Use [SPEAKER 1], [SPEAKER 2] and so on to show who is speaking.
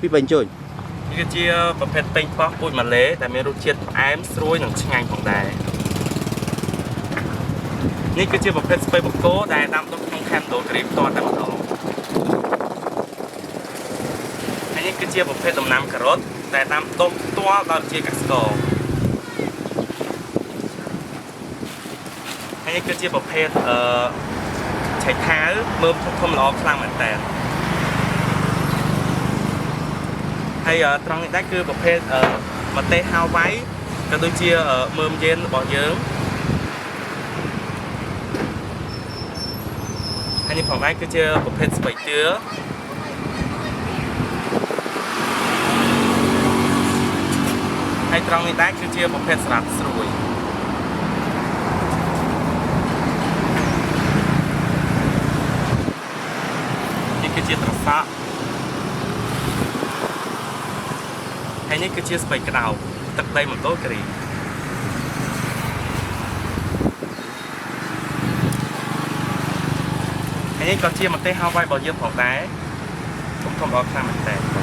[SPEAKER 1] ពីបញ្ជួយ
[SPEAKER 2] នេះគឺជាប្រភេទពេញប៉ោះពូជម៉ាឡេដែលមានរសជាតិផ្អែមស្រួយនិងឆ្ងាញ់ផងដែរនេះគឺជាប្រភេទស្ពៃបង្គោដែលដាំដុះក្នុងខេត្តមណ្ឌលគិរីផ្ទាល់តែម្ដងហើយនេះគឺជាប្រភេទដំណាំការ៉ុតដែលដាំដុះផ្ទាល់ដោយជាកសិករហើយនេះគឺជាប្រភេទឆៃថាវមើលធំល្អខ្លាំងមែនតើហើយត្រង់នេះដែរគឺប្រភេទម្ទេសហាវ៉ៃក៏ដូចជាមើមយេនរបស់យើងហើយនេះផងដែរគឺជាប្រភេទស្ពៃតឿហើយត្រង់នេះដែរគឺជាប្រភេទស្រាប់ស្រួយនេះគឺជាត្រសក់ហើយនេះគឺជាស្ពៃក្តោបទឹកដីមណ្ឌលគិរីហើយនេះក៏ជាម្ទេសហាវ៉ៃរបស់យើងផងដែរធំៗដល់ខ្លាំងមែនតើ